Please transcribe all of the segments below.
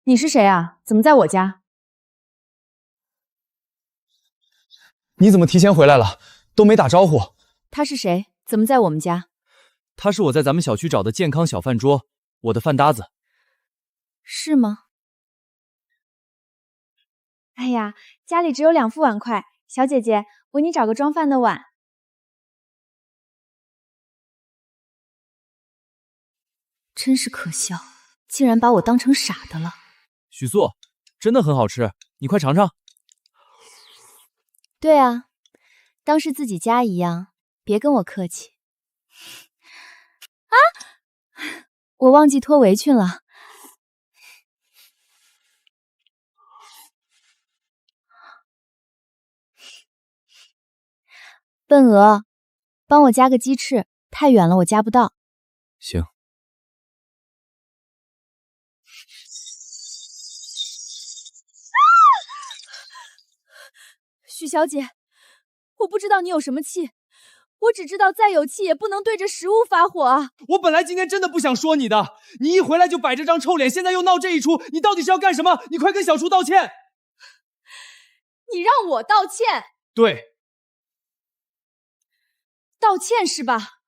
你是谁啊？怎么在我家？你怎么提前回来了？都没打招呼。他是谁？怎么在我们家？他是我在咱们小区找的健康小饭桌，我的饭搭子。是吗？哎呀，家里只有2副碗筷，小姐姐，我给你找个装饭的碗。真是可笑，竟然把我当成傻的了。许素，真的很好吃，你快尝尝。对啊，当是自己家一样，别跟我客气。啊！我忘记脱围裙了。笨鹅，帮我加个鸡翅，太远了我加不到。行。许小姐，我不知道你有什么气，我只知道再有气也不能对着食物发火啊！我本来今天真的不想说你的，你一回来就摆这张臭脸，现在又闹这一出，你到底是要干什么？你快跟小厨道歉！你让我道歉？对，道歉是吧？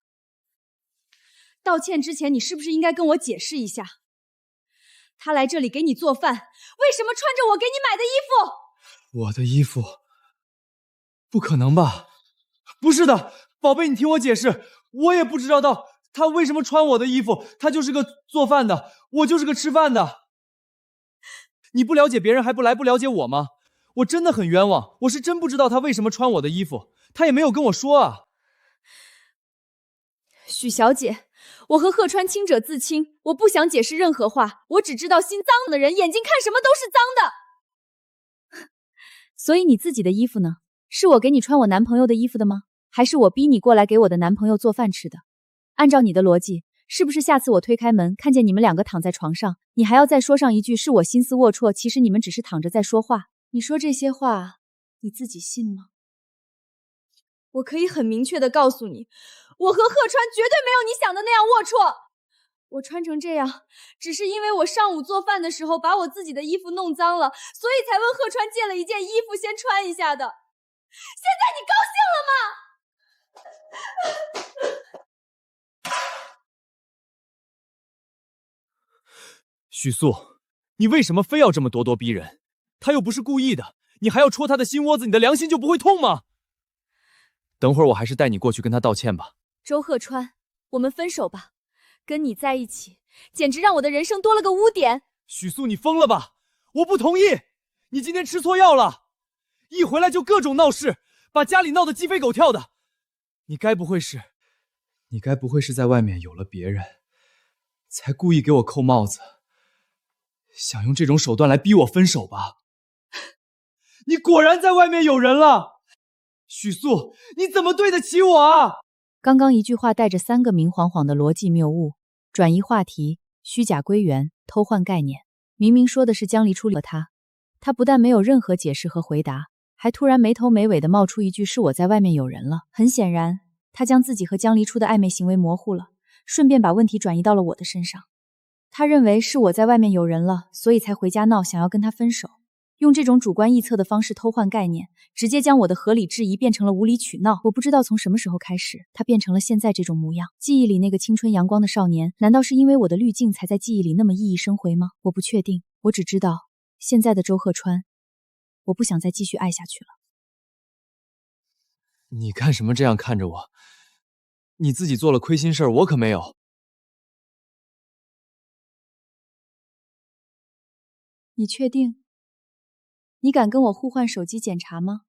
道歉之前，你是不是应该跟我解释一下？他来这里给你做饭，为什么穿着我给你买的衣服？我的衣服？不可能吧？不是的，宝贝，你听我解释，我也不知道他为什么穿我的衣服，他就是个做饭的，我就是个吃饭的。你不了解别人还不了解我吗？我真的很冤枉，我是真不知道他为什么穿我的衣服，他也没有跟我说啊。许小姐，我和鹤川清者自清，我不想解释任何话，我只知道心脏的人眼睛看什么都是脏的。所以你自己的衣服呢？是我给你穿我男朋友的衣服的吗？还是我逼你过来给我的男朋友做饭吃的？按照你的逻辑，是不是下次我推开门看见你们2个躺在床上，你还要再说上一句是我心思龌龊，其实你们只是躺着在说话？你说这些话，你自己信吗？我可以很明确的告诉你，我和鹤川绝对没有你想的那样龌龊。我穿成这样，只是因为我上午做饭的时候把我自己的衣服弄脏了，所以才问鹤川借了一件衣服先穿一下的。现在你高兴了吗？许素，你为什么非要这么咄咄逼人？他又不是故意的，你还要戳他的心窝子，你的良心就不会痛吗？等会儿我还是带你过去跟他道歉吧。周鹤川，我们分手吧。跟你在一起，简直让我的人生多了个污点。许素，你疯了吧？我不同意！你今天吃错药了，一回来就各种闹事，把家里闹得鸡飞狗跳的。你该不会是在外面有了别人，才故意给我扣帽子，想用这种手段来逼我分手吧？你果然在外面有人了，许素，你怎么对得起我啊？刚刚一句话带着3个明晃晃的逻辑谬误，转移话题，虚假归元，偷换概念。明明说的是江离初和他不但没有任何解释和回答，还突然没头没尾的冒出一句是我在外面有人了。很显然，他将自己和江离初的暧昧行为模糊了，顺便把问题转移到了我的身上。他认为是我在外面有人了，所以才回家闹，想要跟他分手。用这种主观臆测的方式偷换概念，直接将我的合理质疑变成了无理取闹。我不知道从什么时候开始，他变成了现在这种模样。记忆里那个青春阳光的少年，难道是因为我的滤镜才在记忆里那么熠熠生辉吗？我不确定，我只知道现在的周鹤川，我不想再继续爱下去了。你干什么这样看着我？你自己做了亏心事儿，我可没有。你确定？你敢跟我互换手机检查吗？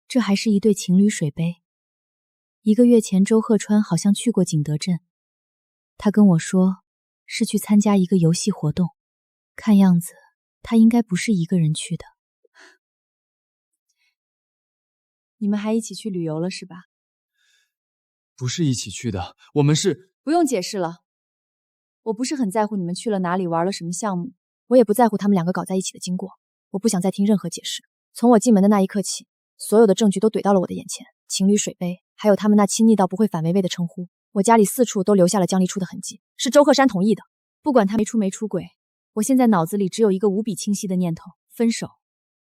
这还是一对情侣水杯。1个月前，周鹤川好像去过景德镇，他跟我说是去参加一个游戏活动，看样子他应该不是一个人去的。你们还一起去旅游了是吧？不是一起去的，我们是……不用解释了，我不是很在乎你们去了哪里，玩了什么项目，我也不在乎他们2个搞在一起的经过，我不想再听任何解释。从我进门的那一刻起，所有的证据都怼到了我的眼前，情侣水杯，还有他们那亲昵到不会反微微的称呼，我家里4处都留下了江离初的痕迹，是周鹤山同意的。不管他没出轨，我现在脑子里只有一个无比清晰的念头：分手，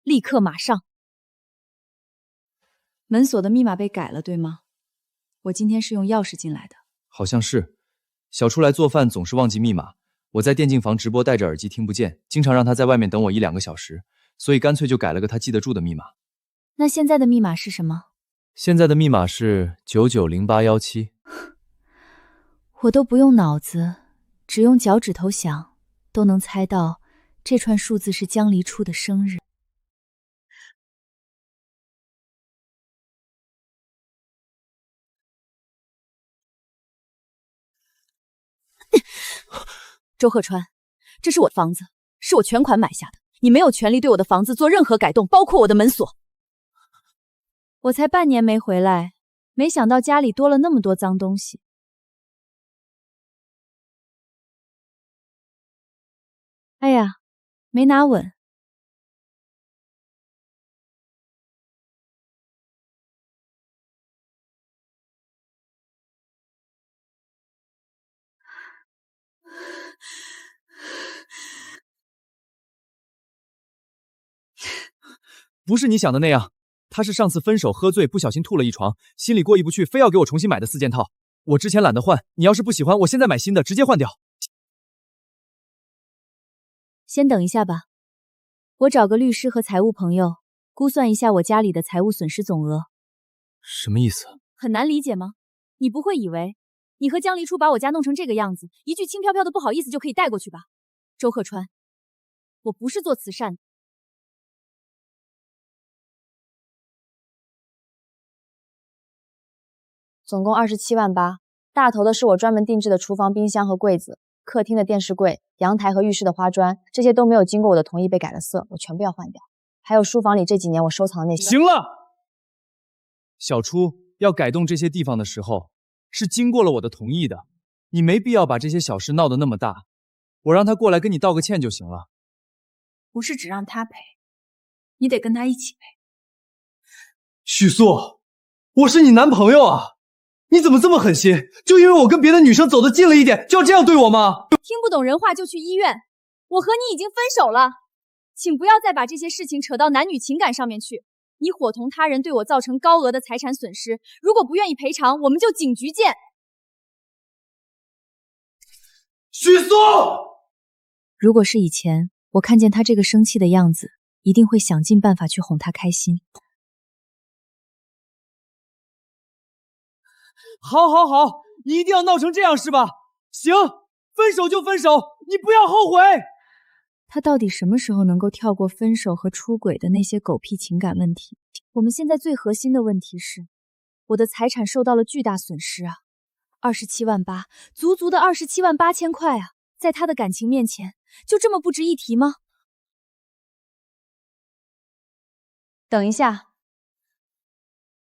立刻马上。门锁的密码被改了，对吗？我今天是用钥匙进来的。好像是。小初来做饭总是忘记密码，我在电竞房直播戴着耳机听不见，经常让他在外面等我1-2个小时，所以干脆就改了个他记得住的密码。那现在的密码是什么？现在的密码是990817。我都不用脑子，只用脚趾头想，都能猜到这串数字是江离初的生日。周鹤川，这是我的房子，是我全款买下的，你没有权利对我的房子做任何改动，包括我的门锁。我才半年没回来，没想到家里多了那么多脏东西。哎呀，没拿稳。不是你想的那样，他是上次分手喝醉不小心吐了一床，心里过意不去，非要给我重新买的4件套。我之前懒得换，你要是不喜欢，我现在买新的，直接换掉。先等一下吧，我找个律师和财务朋友估算一下我家里的财务损失总额。什么意思？很难理解吗？你不会以为你和江离初把我家弄成这个样子，一句轻飘飘的不好意思就可以带过去吧？周鹤川，我不是做慈善的。总共27万8，大头的是我专门定制的厨房冰箱和柜子，客厅的电视柜，阳台和浴室的花砖，这些都没有经过我的同意被改了色，我全部要换掉。还有书房里这几年我收藏的那些。行了，小初要改动这些地方的时候，是经过了我的同意的，你没必要把这些小事闹得那么大，我让他过来跟你道个歉就行了。不是只让他赔，你得跟他一起赔。许素，我是你男朋友啊，你怎么这么狠心？就因为我跟别的女生走得近了一点，就要这样对我吗？听不懂人话就去医院，我和你已经分手了，请不要再把这些事情扯到男女情感上面去。你伙同他人对我造成高额的财产损失，如果不愿意赔偿，我们就警局见。许素，如果是以前，我看见他这个生气的样子，一定会想尽办法去哄他开心。好，好，好，你一定要闹成这样是吧？行，分手就分手，你不要后悔。他到底什么时候能够跳过分手和出轨的那些狗屁情感问题？我们现在最核心的问题是，我的财产受到了巨大损失啊！27万8，足足的27万8千块啊！在他的感情面前，就这么不值一提吗？等一下，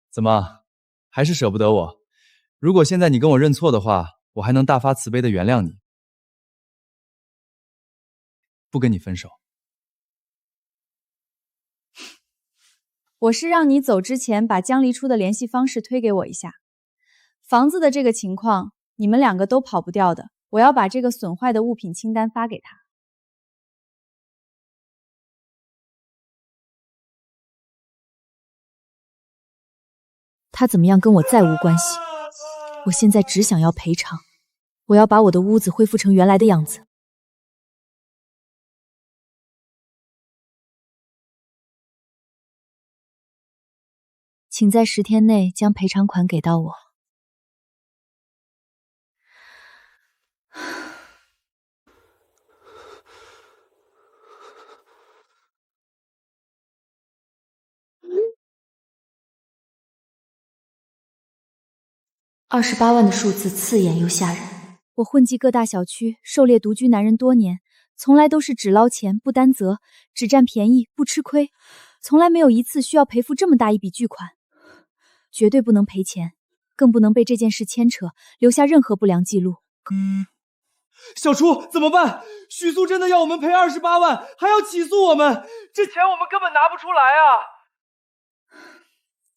怎么，还是舍不得我？如果现在你跟我认错的话，我还能大发慈悲的原谅你，不跟你分手。我是让你走之前把江离初的联系方式推给我一下。房子的这个情况，你们2个都跑不掉的。我要把这个损坏的物品清单发给他。他怎么样跟我再无关系，我现在只想要赔偿。我要把我的屋子恢复成原来的样子。请在10天内将赔偿款给到我。28万的数字刺眼又吓人。我混迹各大小区，狩猎独居男人多年，从来都是只捞钱不担责，只占便宜不吃亏，从来没有一次需要赔付这么大一笔巨款。绝对不能赔钱，更不能被这件事牵扯，留下任何不良记录。小初，怎么办？许素真的要我们赔28万，还要起诉我们，这钱我们根本拿不出来啊！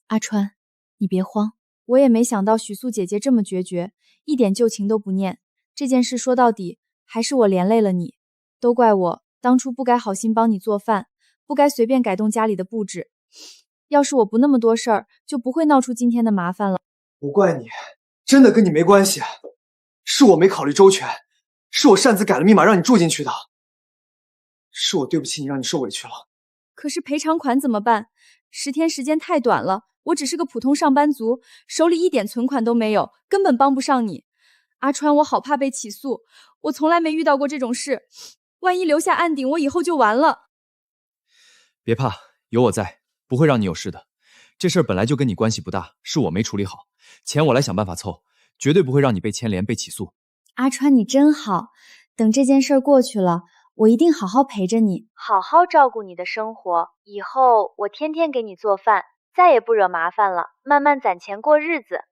阿川，你别慌，我也没想到许素姐姐这么决绝，一点旧情都不念。这件事说到底还是我连累了你，都怪我当初不该好心帮你做饭，不该随便改动家里的布置。要是我不那么多事儿，就不会闹出今天的麻烦了。不怪你，真的跟你没关系，是我没考虑周全，是我擅自改了密码让你住进去的，是我对不起你，让你受委屈了。可是赔偿款怎么办？10天时间太短了，我只是个普通上班族，手里一点存款都没有，根本帮不上你。阿川，我好怕被起诉，我从来没遇到过这种事，万一留下案底，我以后就完了。别怕，有我在，不会让你有事的。这事儿本来就跟你关系不大，是我没处理好，钱我来想办法凑，绝对不会让你被牵连、被起诉。阿川，你真好，等这件事过去了，我一定好好陪着你，好好照顾你的生活。以后我天天给你做饭，再也不惹麻烦了，慢慢攒钱过日子。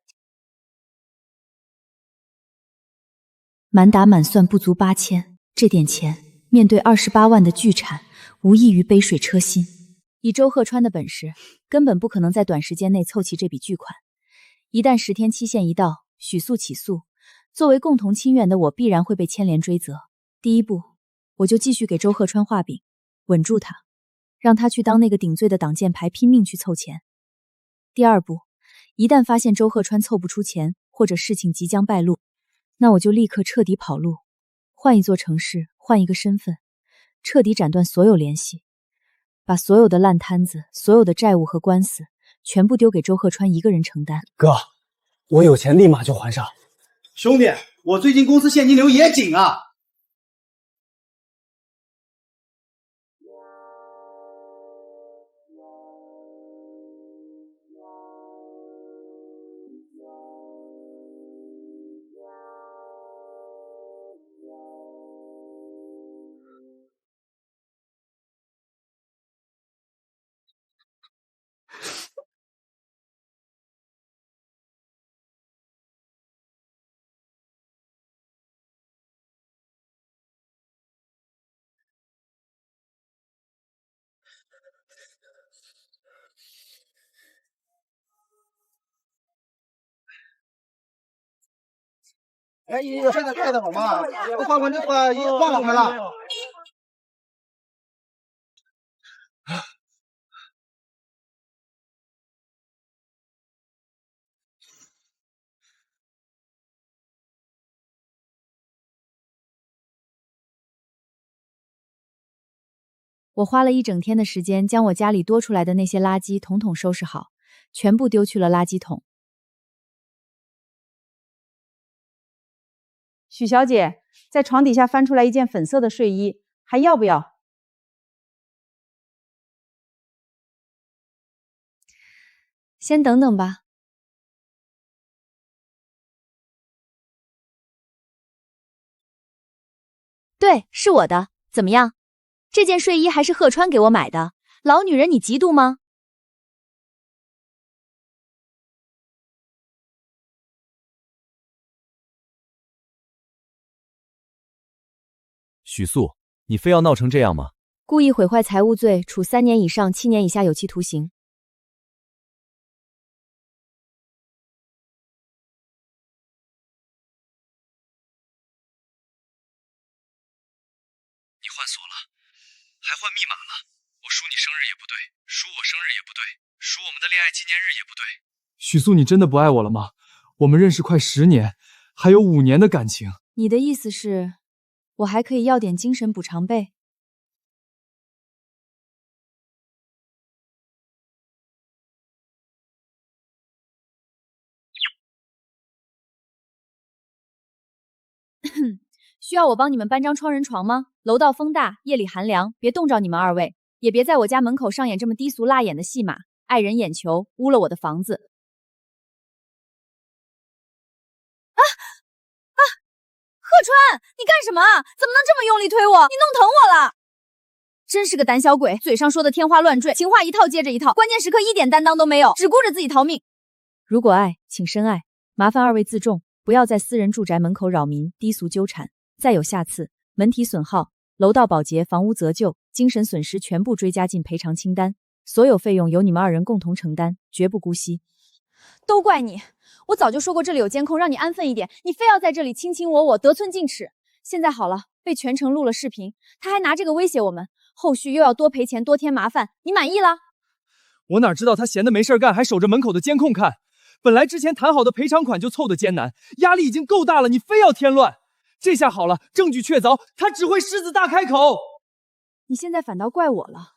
满打满算不足8000，这点钱面对28万的巨产，无异于杯水车薪。以周鹤川的本事，根本不可能在短时间内凑齐这笔巨款。一旦10天期限一到，许素起诉，作为共同亲缘的我必然会被牵连追责。第一步，我就继续给周鹤川画饼，稳住他，让他去当那个顶罪的挡箭牌，拼命去凑钱。第二步，一旦发现周鹤川凑不出钱，或者事情即将败露，那我就立刻彻底跑路，换一座城市，换一个身份，彻底斩断所有联系，把所有的烂摊子、所有的债务和官司全部丢给周鹤川一个人承担。哥，我有钱立马就还上。兄弟，我最近公司现金流也紧啊。哎，你现在开的好吗？我换过这个换好了。我花了一整天的时间，将我家里多出来的那些垃圾统统收拾好，全部丢去了垃圾桶。许小姐，在床底下翻出来一件粉色的睡衣，还要不要？先等等吧。对，是我的，怎么样？这件睡衣还是鹤川给我买的，老女人你嫉妒吗？许素，你非要闹成这样吗？故意毁坏财物罪，处3年以上7年以下有期徒刑。你换锁了，还换密码了。我输你生日也不对，输我生日也不对，输我们的恋爱纪念日也不对。许素，你真的不爱我了吗？我们认识快10年，还有5年的感情。你的意思是，我还可以要点精神补偿费？需要我帮你们搬张双人床吗？楼道风大，夜里寒凉，别冻着你们2位，也别在我家门口上演这么低俗辣眼的戏码，碍人眼球，污了我的房子。鹤川，你干什么？怎么能这么用力推我？你弄疼我了！真是个胆小鬼，嘴上说的天花乱坠，情话一套接着一套，关键时刻一点担当都没有，只顾着自己逃命。如果爱，请深爱，麻烦2位自重，不要在私人住宅门口扰民，低俗纠缠。再有下次，门体损耗、楼道保洁、房屋折旧、精神损失全部追加进赔偿清单，所有费用由你们2人共同承担，绝不姑息。都怪你！我早就说过这里有监控，让你安分一点，你非要在这里卿卿我我，得寸进尺。现在好了，被全程录了视频，他还拿这个威胁我们，后续又要多赔钱多添麻烦，你满意了？我哪知道他闲得没事干，还守着门口的监控看。本来之前谈好的赔偿款就凑得艰难，压力已经够大了，你非要添乱。这下好了，证据确凿，他只会狮子大开口。你现在反倒怪我了。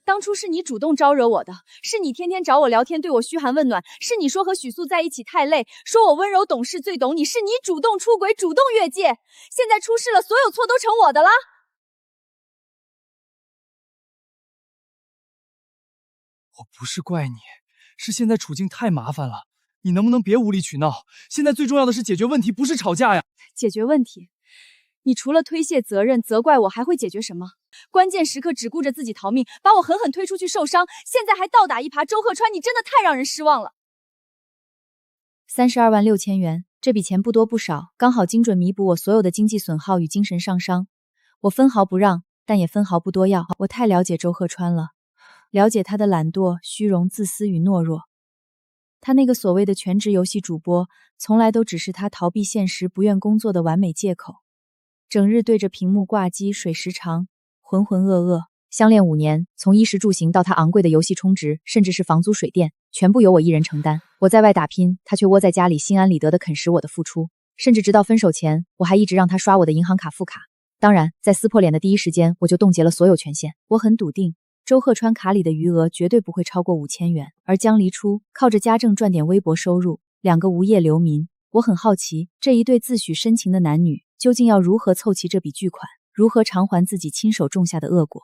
当初是你主动招惹我的，是你天天找我聊天，对我嘘寒问暖，是你说和许素在一起太累，说我温柔懂事最懂你，是你主动出轨，主动越界。现在出事了，所有错都成我的了。我不是怪你，是现在处境太麻烦了，你能不能别无理取闹？现在最重要的是解决问题，不是吵架呀。解决问题？你除了推卸责任、责怪我，还会解决什么？关键时刻只顾着自己逃命，把我狠狠推出去受伤，现在还倒打一耙。周鹤川，你真的太让人失望了。32万6千元，这笔钱不多不少，刚好精准弥补我所有的经济损耗与精神上伤。我分毫不让，但也分毫不多要。我太了解周鹤川了，了解他的懒惰、虚荣、自私与懦弱。他那个所谓的全职游戏主播，从来都只是他逃避现实、不愿工作的完美借口。整日对着屏幕挂机，水时长，浑浑噩噩。相恋5年，从衣食住行到他昂贵的游戏充值，甚至是房租水电，全部由我一人承担。我在外打拼，他却窝在家里心安理得地啃食我的付出，甚至直到分手前，我还一直让他刷我的银行卡副卡。当然，在撕破脸的第一时间，我就冻结了所有权限。我很笃定，周鹤川卡里的余额绝对不会超过5000元，而江离初靠着家政赚点微薄收入，2个无业流民。我很好奇，这一对自诩深情的男女究竟要如何凑齐这笔巨款，如何偿还自己亲手种下的恶果。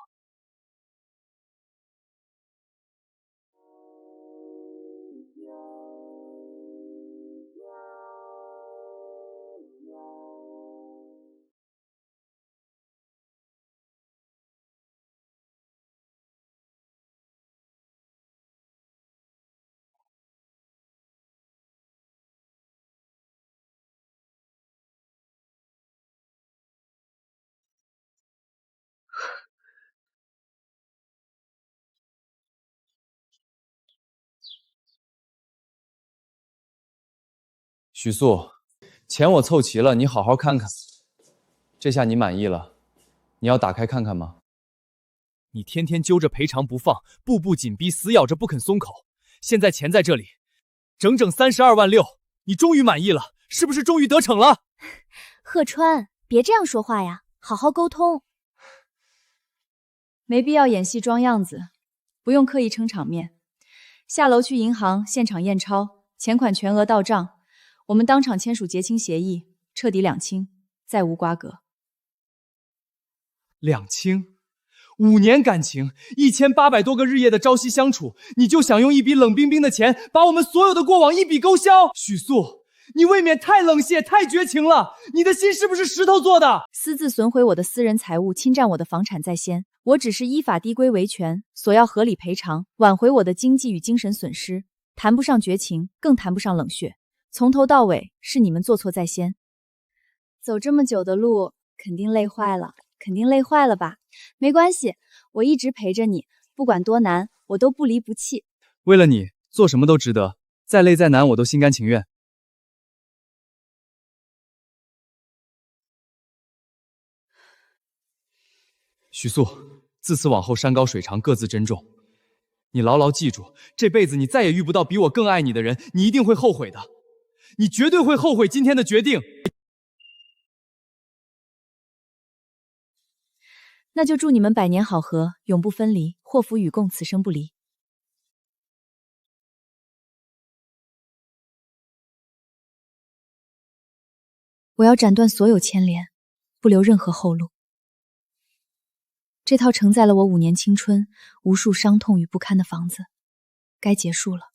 许素，钱我凑齐了，你好好看看。这下你满意了？你要打开看看吗？你天天揪着赔偿不放，步步紧逼，死咬着不肯松口。现在钱在这里，整整32万6，你终于满意了，是不是终于得逞了？鹤川，别这样说话呀，好好沟通。没必要演戏装样子，不用刻意撑场面。下楼去银行现场验钞，钱款全额到账。我们当场签署结清协议，彻底两清，再无瓜葛。两清，5年感情，1800多个日夜的朝夕相处，你就想用一笔冷冰冰的钱把我们所有的过往一笔勾销？许素，你未免太冷血、太绝情了！你的心是不是石头做的？私自损毁我的私人财物，侵占我的房产在先，我只是依法依规维权，索要合理赔偿，挽回我的经济与精神损失，谈不上绝情，更谈不上冷血。从头到尾是你们做错在先，走这么久的路，肯定累坏了，肯定累坏了吧？没关系，我一直陪着你，不管多难，我都不离不弃。为了你，做什么都值得，再累再难，我都心甘情愿。许素，自此往后山高水长，各自珍重。你牢牢记住，这辈子你再也遇不到比我更爱你的人，你一定会后悔的。你绝对会后悔今天的决定。那就祝你们百年好合，永不分离，祸福与共，此生不离。我要斩断所有牵连，不留任何后路。这套承载了我5年青春、无数伤痛与不堪的房子，该结束了。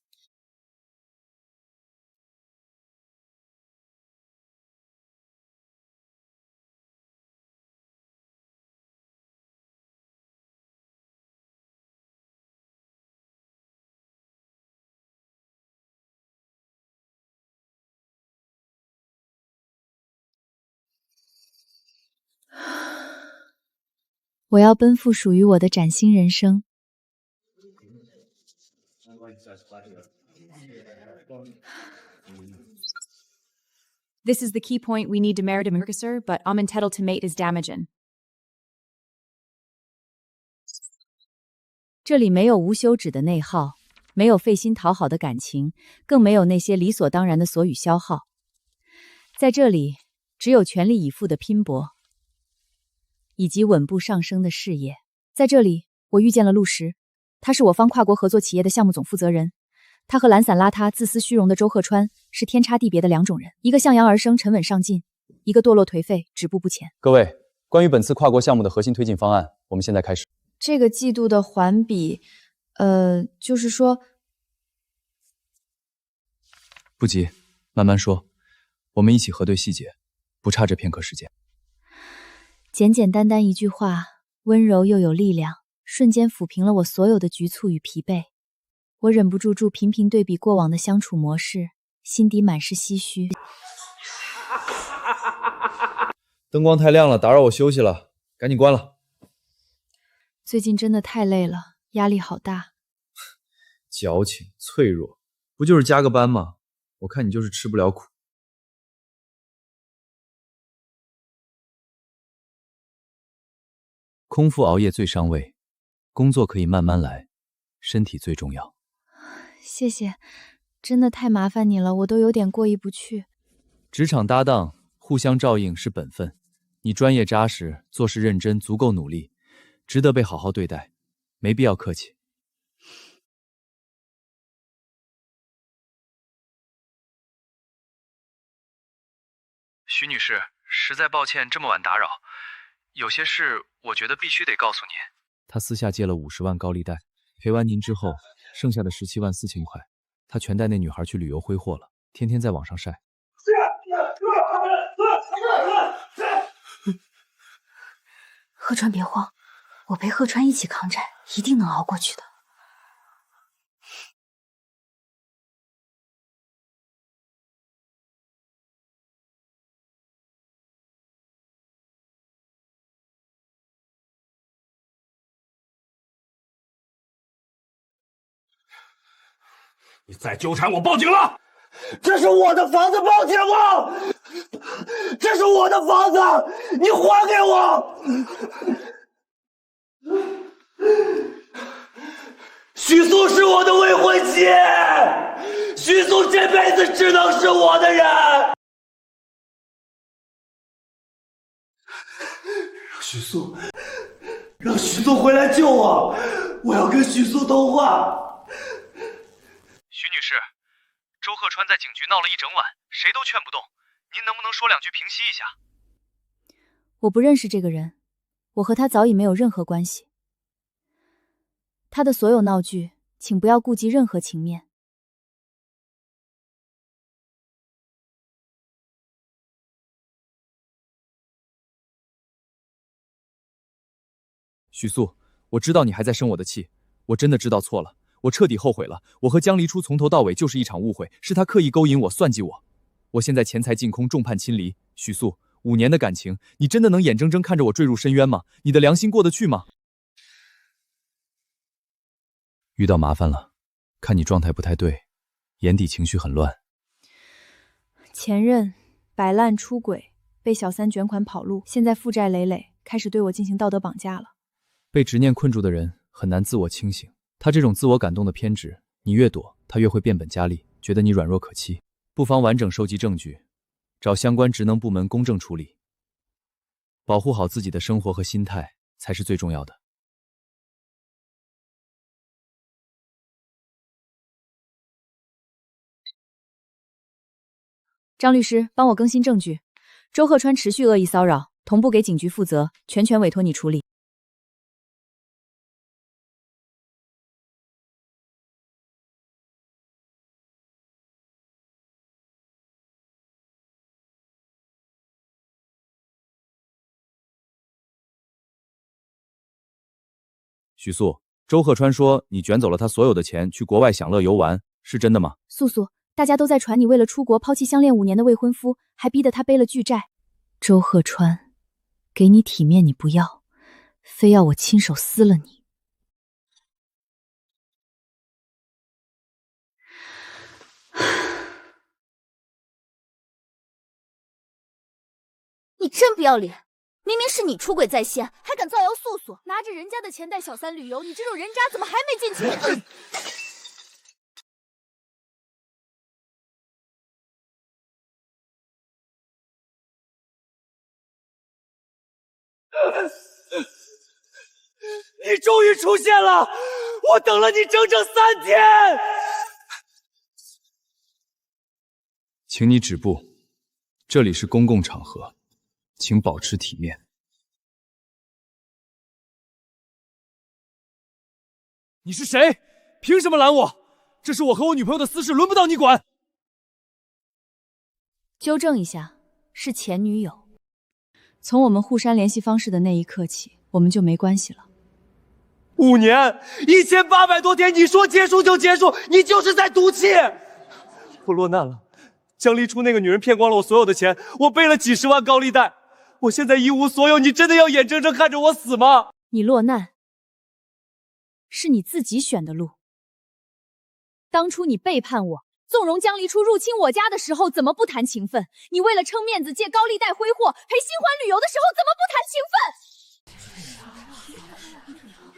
我要奔赴属于我的崭新人生。This is the key point we need to marry Mercusur, but I'm entitled to mate is damaging. 这里没有无休止的内耗，没有费心讨好的感情，更没有那些理所当然的索与消耗。在这里，只有全力以赴的拼搏，以及稳步上升的事业。在这里，我遇见了陆石，他是我方跨国合作企业的项目总负责人。他和懒散邋遢、自私虚荣的周鹤川是天差地别的两种人，一个向阳而生、沉稳上进，一个堕落颓废、止步不前。各位，关于本次跨国项目的核心推进方案，我们现在开始。这个季度的环比，就是说，不急，慢慢说，我们一起核对细节，不差这片刻时间。简简单单一句话，温柔又有力量，瞬间抚平了我所有的局促与疲惫。我忍不住频频对比过往的相处模式，心底满是唏嘘。灯光太亮了，打扰我休息了，赶紧关了。最近真的太累了，压力好大。矫情脆弱，不就是加个班吗？我看你就是吃不了苦。空腹熬夜最伤胃，工作可以慢慢来，身体最重要。谢谢，真的太麻烦你了，我都有点过意不去。职场搭档，互相照应是本分。你专业扎实，做事认真，足够努力，值得被好好对待，没必要客气。徐女士，实在抱歉这么晚打扰，有些事我觉得必须得告诉您。他私下借了50万高利贷，赔完您之后，剩下的17万4千块，他全带那女孩去旅游挥霍了，天天在网上晒。鹤川别慌，我陪鹤川一起抗战，一定能熬过去的。你再纠缠我，报警了！这是我的房子，报警吗？这是我的房子，你还给我！许素是我的未婚妻，许素这辈子只能是我的人。让许素回来救我，我要跟许素通话。徐女士，周鹤川在警局闹了一整晚，谁都劝不动，您能不能说两句平息一下？我不认识这个人，我和他早已没有任何关系。他的所有闹剧，请不要顾及任何情面。许素，我知道你还在生我的气，我真的知道错了，我彻底后悔了。我和江离初从头到尾就是一场误会，是他刻意勾引我，算计我。我现在钱财尽空，众叛亲离。许素，5年的感情，你真的能眼睁睁看着我坠入深渊吗？你的良心过得去吗？遇到麻烦了，看你状态不太对，眼底情绪很乱。前任摆烂出轨，被小三卷款跑路，现在负债累累，开始对我进行道德绑架了。被执念困住的人很难自我清醒，他这种自我感动的偏执，你越躲，他越会变本加厉，觉得你软弱可欺。不妨完整收集证据，找相关职能部门公正处理。保护好自己的生活和心态才是最重要的。张律师，帮我更新证据。周鹤川持续恶意骚扰，同步给警局负责，全权委托你处理。许素，周鹤川说你卷走了他所有的钱去国外享乐游玩，是真的吗？素素，大家都在传你为了出国抛弃相恋5年的未婚夫，还逼得他背了巨债。周鹤川，给你体面你不要，非要我亲手撕了你。你真不要脸！明明是你出轨在先，还敢造谣素素，拿着人家的钱带小三旅游，你这种人渣怎么还没进去？你终于出现了，我等了你整整3天。请你止步，这里是公共场合，请保持体面。你是谁？凭什么拦我？这是我和我女朋友的私事，轮不到你管。纠正一下，是前女友。从我们互删联系方式的那一刻起，我们就没关系了。5年，1800多天，你说结束就结束，你就是在赌气。我落难了，江离初那个女人骗光了我所有的钱，我背了几10万高利贷，我现在一无所有，你真的要眼睁睁看着我死吗？你落难，是你自己选的路。当初你背叛我，纵容江离初入侵我家的时候，怎么不谈情分？你为了撑面子借高利贷挥霍，陪新欢旅游的时候，怎么不谈情分？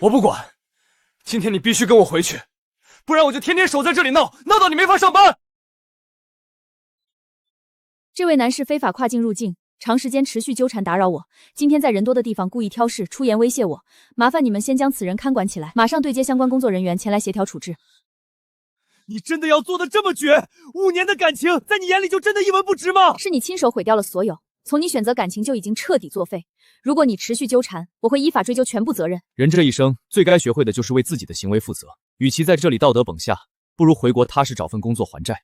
我不管，今天你必须跟我回去，不然我就天天守在这里闹到你没法上班。这位男士非法跨境入境，长时间持续纠缠打扰我，今天在人多的地方故意挑事，出言威胁我，麻烦你们先将此人看管起来，马上对接相关工作人员前来协调处置。你真的要做的这么绝？5年的感情，在你眼里就真的一文不值吗？是你亲手毁掉了所有，从你选择感情就已经彻底作废。如果你持续纠缠，我会依法追究全部责任。人这一生最该学会的就是为自己的行为负责，与其在这里道德绑架，不如回国踏实找份工作还债。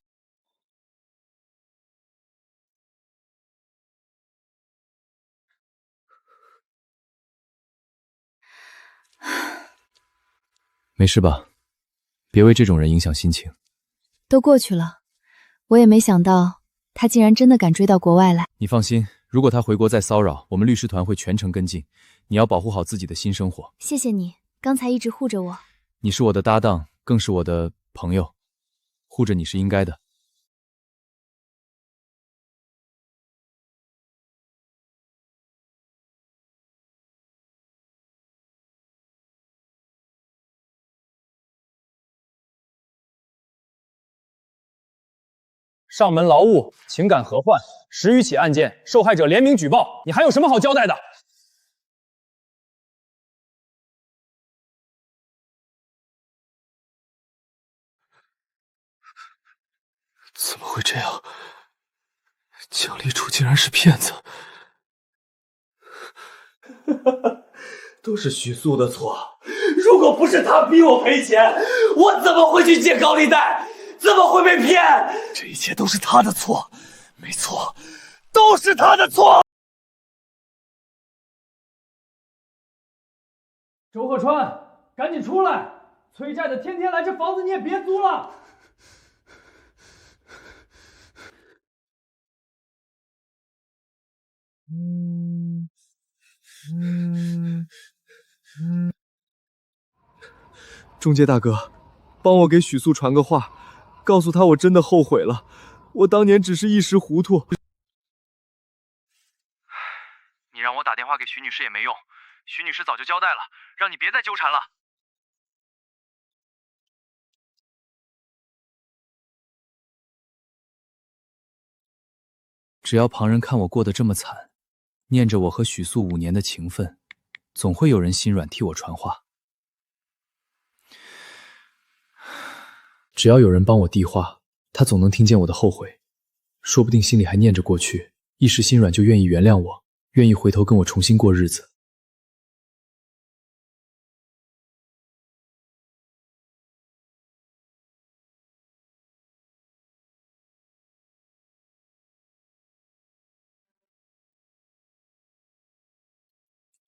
没事吧？别为这种人影响心情。都过去了，我也没想到他竟然真的敢追到国外来。你放心，如果他回国再骚扰，我们律师团会全程跟进。你要保护好自己的新生活。谢谢你，刚才一直护着我。你是我的搭档，更是我的朋友，护着你是应该的。上门劳务、情感合患10余起案件，受害者联名举报，你还有什么好交代的？怎么会这样？江离初竟然是骗子！都是许素的错，如果不是他逼我赔钱，我怎么会去借高利贷？怎么会被骗？这一切都是他的错，没错，都是他的错。周鹤川，赶紧出来！催债的天天来，这房子你也别租了。中介大哥，帮我给许素传个话，告诉他我真的后悔了，我当年只是一时糊涂。你让我打电话给徐女士也没用，徐女士早就交代了，让你别再纠缠了。只要旁人看我过得这么惨，念着我和许素5年的情分，总会有人心软替我传话。只要有人帮我递话，他总能听见我的后悔，说不定心里还念着过去，一时心软就愿意原谅我，愿意回头跟我重新过日子。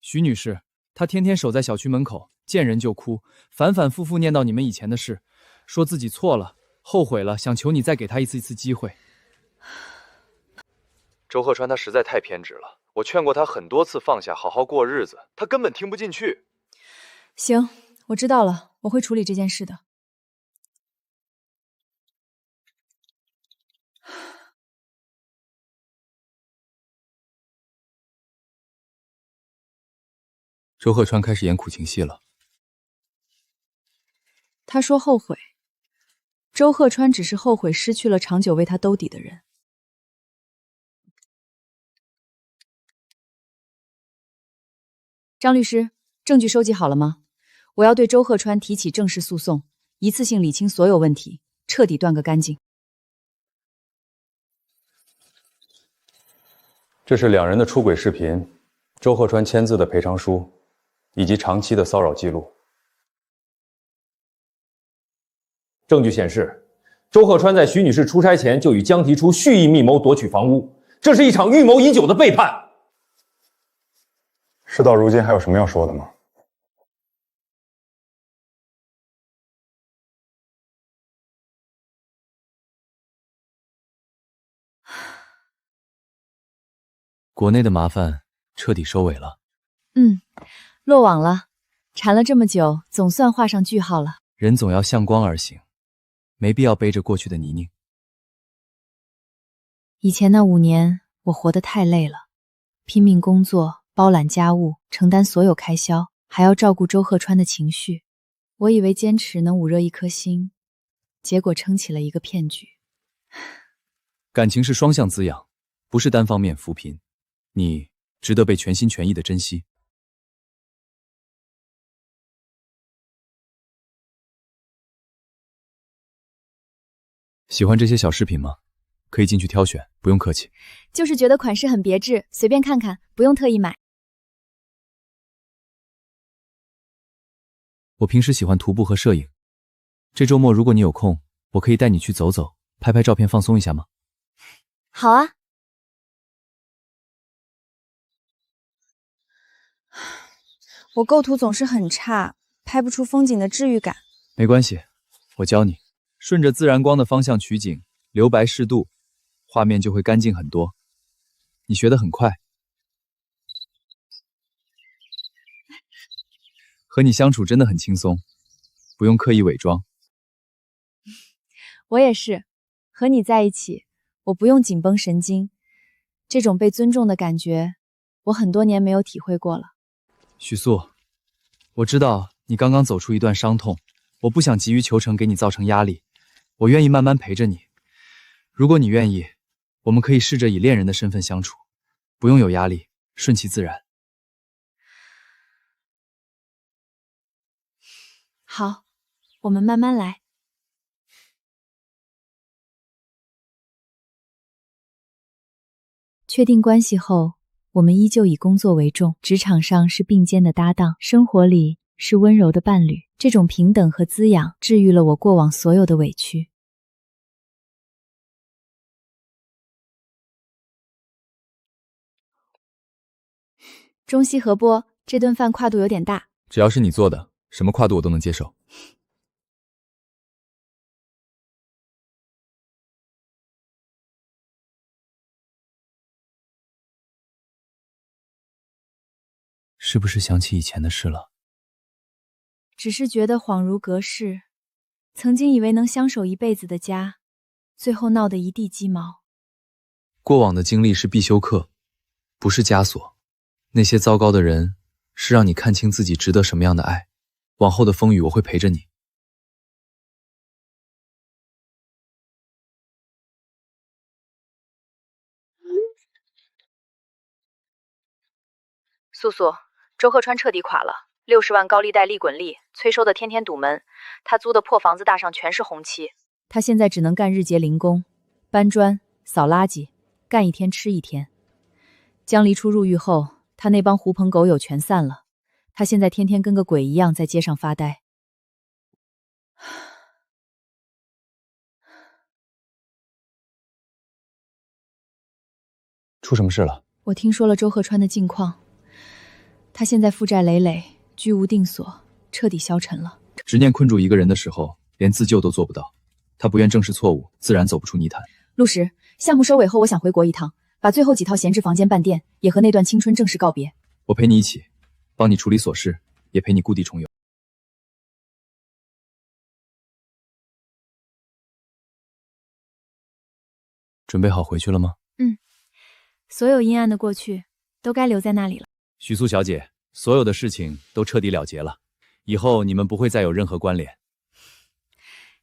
徐女士，她天天守在小区门口，见人就哭，反反复复念叨你们以前的事，说自己错了，后悔了，想求你再给她一次机会。周鹤川他实在太偏执了，我劝过他很多次放下，好好过日子，他根本听不进去。行，我知道了，我会处理这件事的。周鹤川开始演苦情戏了。他说后悔，周鹤川只是后悔失去了长久为他兜底的人。张律师，证据收集好了吗？我要对周鹤川提起正式诉讼，一次性理清所有问题，彻底断个干净。这是两人的出轨视频，周鹤川签字的赔偿书，以及长期的骚扰记录。证据显示，周鹤川在徐女士出差前就与江提出蓄意密谋夺取房屋，这是一场预谋已久的背叛。事到如今，还有什么要说的吗？国内的麻烦彻底收尾了。落网了，缠了这么久，总算画上句号了。人总要向光而行，没必要背着过去的泥泞。以前那5年，我活得太累了，拼命工作，包揽家务，承担所有开销，还要照顾周鹤川的情绪。我以为坚持能捂热一颗心，结果撑起了一个骗局。感情是双向滋养，不是单方面扶贫。你值得被全心全意的珍惜。喜欢这些小饰品吗？可以进去挑选，不用客气。就是觉得款式很别致，随便看看，不用特意买。我平时喜欢徒步和摄影，这周末如果你有空，我可以带你去走走，拍拍照片放松一下吗？好啊。我构图总是很差，拍不出风景的治愈感。没关系，我教你，顺着自然光的方向取景，留白适度，画面就会干净很多。你学得很快。和你相处真的很轻松，不用刻意伪装。我也是，和你在一起，我不用紧绷神经，这种被尊重的感觉，我很多年没有体会过了。许素，我知道你刚刚走出一段伤痛，我不想急于求成给你造成压力，我愿意慢慢陪着你。如果你愿意，我们可以试着以恋人的身份相处，不用有压力，顺其自然。好，我们慢慢来。确定关系后，我们依旧以工作为重，职场上是并肩的搭档，生活里是温柔的伴侣。这种平等和滋养，治愈了我过往所有的委屈。中西合播，这顿饭跨度有点大。只要是你做的，什么跨度我都能接受。是不是想起以前的事了？只是觉得恍如隔世，曾经以为能相守一辈子的家，最后闹得一地鸡毛。过往的经历是必修课，不是枷锁。那些糟糕的人，是让你看清自己值得什么样的爱。往后的风雨，我会陪着你。素素，周鹤川彻底垮了，60万高利贷利滚利，催收的天天堵门，他租的破房子大上全是红漆。他现在只能干日结零工，搬砖、扫垃圾，干一天吃一天。江离初入狱后，他那帮狐朋狗友全散了，他现在天天跟个鬼一样在街上发呆。出什么事了？我听说了周鹤川的近况，他现在负债累累，居无定所，彻底消沉了。执念困住一个人的时候，连自救都做不到。他不愿正视错误，自然走不出泥潭。陆石，项目收尾后，我想回国一趟，把最后几套闲置房间办垫，也和那段青春正式告别。我陪你一起，帮你处理琐事，也陪你故地重游。准备好回去了吗？所有阴暗的过去都该留在那里了。许素小姐，所有的事情都彻底了结了，以后你们不会再有任何关联。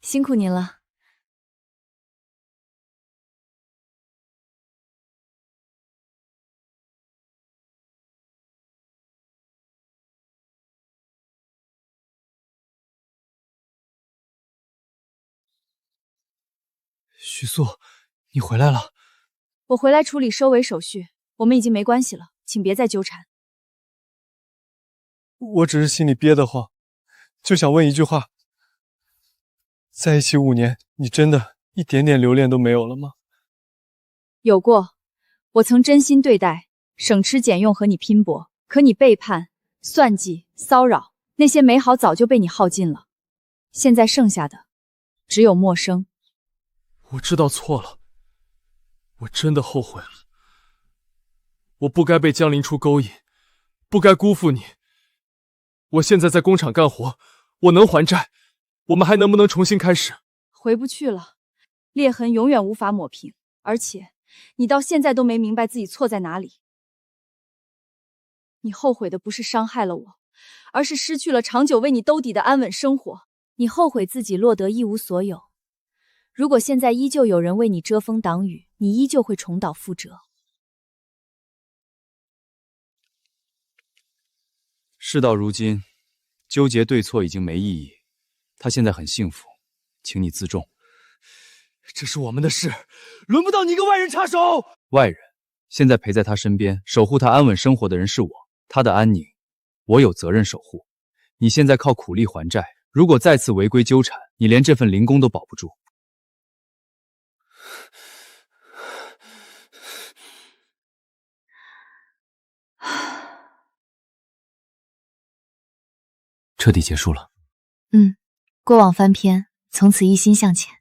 辛苦您了。徐素，你回来了。我回来处理收尾手续，我们已经没关系了，请别再纠缠。我只是心里憋得慌，就想问一句话：在一起5年，你真的一点点留恋都没有了吗？有过，我曾真心对待，省吃俭用和你拼搏，可你背叛、算计、骚扰，那些美好早就被你耗尽了。现在剩下的只有陌生。我知道错了，我真的后悔了。我不该被江林初勾引，不该辜负你。我现在在工厂干活，我能还债，我们还能不能重新开始？回不去了，裂痕永远无法抹平，而且你到现在都没明白自己错在哪里。你后悔的不是伤害了我，而是失去了长久为你兜底的安稳生活。你后悔自己落得一无所有。如果现在依旧有人为你遮风挡雨，你依旧会重蹈覆辙。事到如今，纠结对错已经没意义。他现在很幸福，请你自重。这是我们的事，轮不到你一个外人插手。外人，现在陪在他身边，守护他安稳生活的人是我，他的安宁，我有责任守护。你现在靠苦力还债，如果再次违规纠缠，你连这份零工都保不住。彻底结束了。过往翻篇，从此一心向前。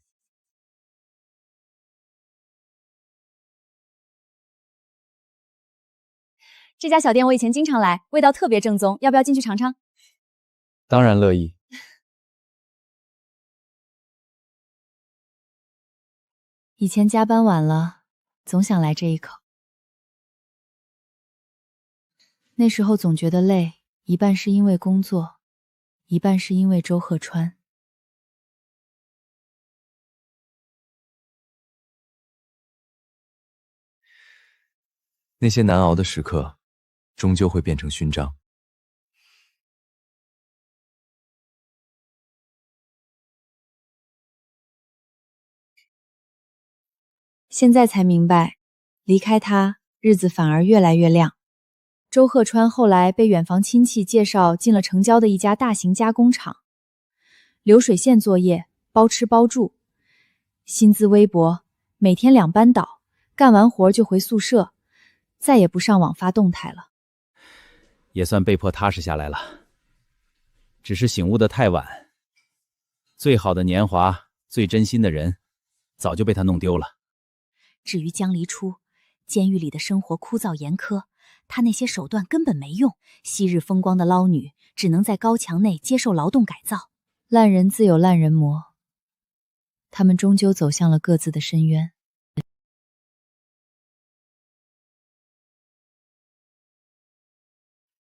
这家小店我以前经常来，味道特别正宗，要不要进去尝尝？当然乐意。以前加班晚了，总想来这一口。那时候总觉得累，一半是因为工作，一半是因为周鹤川。那些难熬的时刻，终究会变成勋章。现在才明白，离开他，日子反而越来越亮。周鹤川后来被远房亲戚介绍进了城郊的一家大型加工厂，流水线作业，包吃包住，薪资微薄，每天2班倒，干完活就回宿舍，再也不上网发动态了。也算被迫踏实下来了，只是醒悟得太晚。最好的年华，最真心的人，早就被他弄丢了。至于江离初，监狱里的生活枯燥严苛，他那些手段根本没用。昔日风光的捞女，只能在高墙内接受劳动改造。烂人自有烂人磨，他们终究走向了各自的深渊。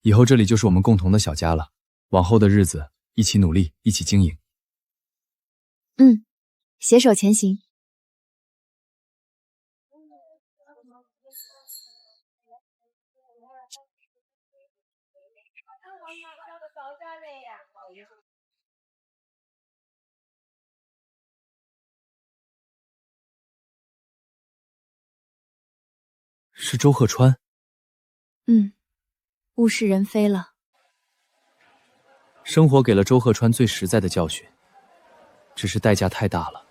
以后这里就是我们共同的小家了，往后的日子一起努力，一起经营。携手前行。是周鹤川。物是人非了。生活给了周鹤川最实在的教训，只是代价太大了。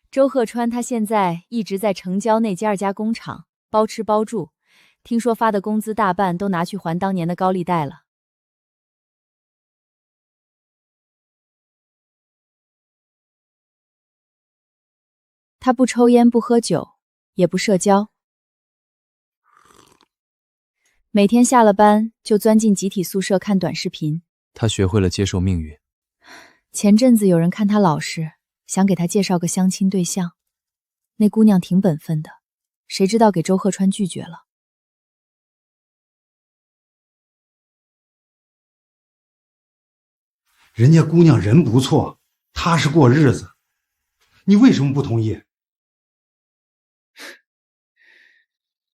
周鹤川他现在一直在城郊那2家工厂包吃包住，听说发的工资大半都拿去还当年的高利贷了。他不抽烟不喝酒，也不社交，每天下了班就钻进集体宿舍看短视频。他学会了接受命运。前阵子有人看他老实，想给他介绍个相亲对象，那姑娘挺本分的，谁知道给周鹤川拒绝了。人家姑娘人不错，踏实过日子，你为什么不同意？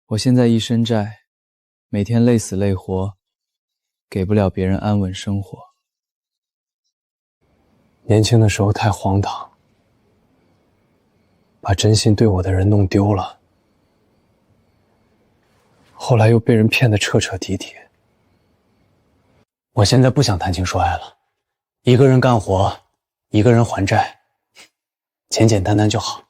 我现在一身债，每天累死累活，给不了别人安稳生活。年轻的时候太荒唐，把真心对我的人弄丢了，后来又被人骗得彻彻底底。我现在不想谈情说爱了，一个人干活，一个人还债，简简单单就好。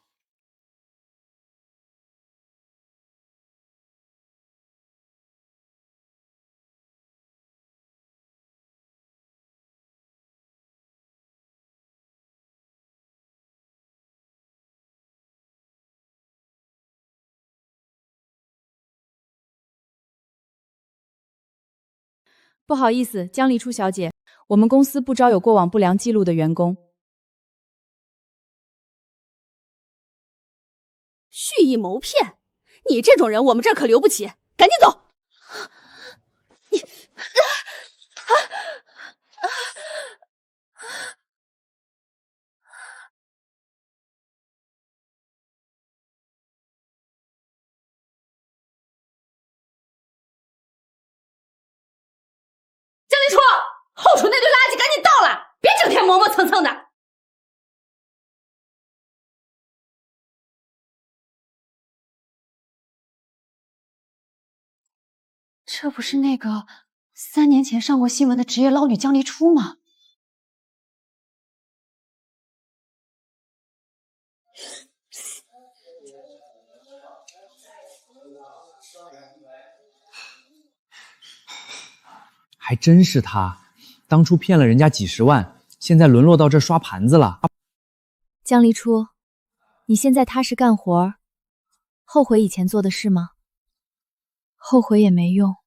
不好意思，江离初小姐，我们公司不招有过往不良记录的员工。蓄意谋骗，你这种人我们这儿可留不起，赶紧走！你，江离初，后厨那堆垃圾赶紧倒了，别整天磨磨蹭蹭的。这不是那个3年前上过新闻的职业捞女江离初吗？还真是他，当初骗了人家几十万，现在沦落到这刷盘子了。江离初，你现在踏实干活，后悔以前做的事吗？后悔也没用，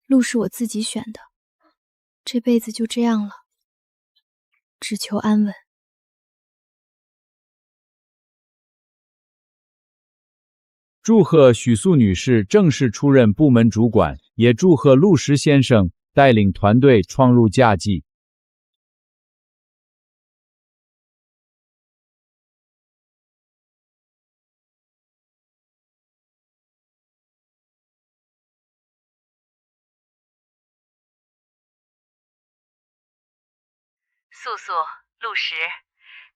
路是我自己选的，这辈子就这样了，只求安稳。祝贺许素女士正式出任部门主管，也祝贺陆石先生带领团队创入佳绩。素素、陆石，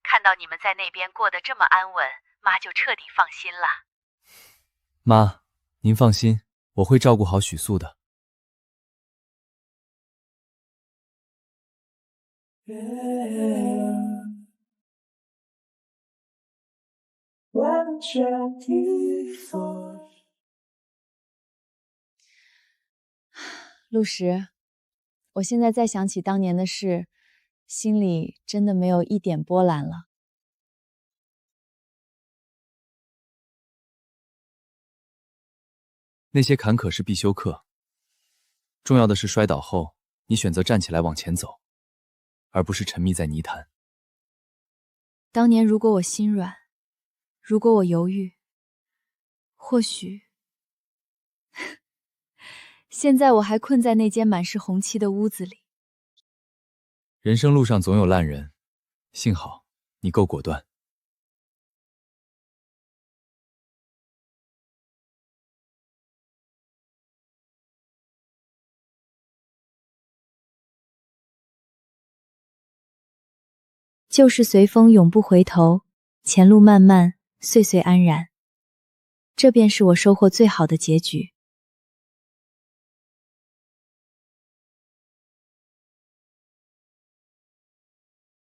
看到你们在那边过得这么安稳，妈就彻底放心了。妈，您放心，我会照顾好许素的。陆石，我现在再想起当年的事，心里真的没有一点波澜了。那些坎坷是必修课，重要的是摔倒后，你选择站起来往前走，而不是沉迷在泥潭。当年如果我心软，如果我犹豫，或许现在我还困在那间满是红漆的屋子里。人生路上总有烂人，幸好你够果断。旧事随风永不回头，前路漫漫，岁岁安然。这便是我收获最好的结局。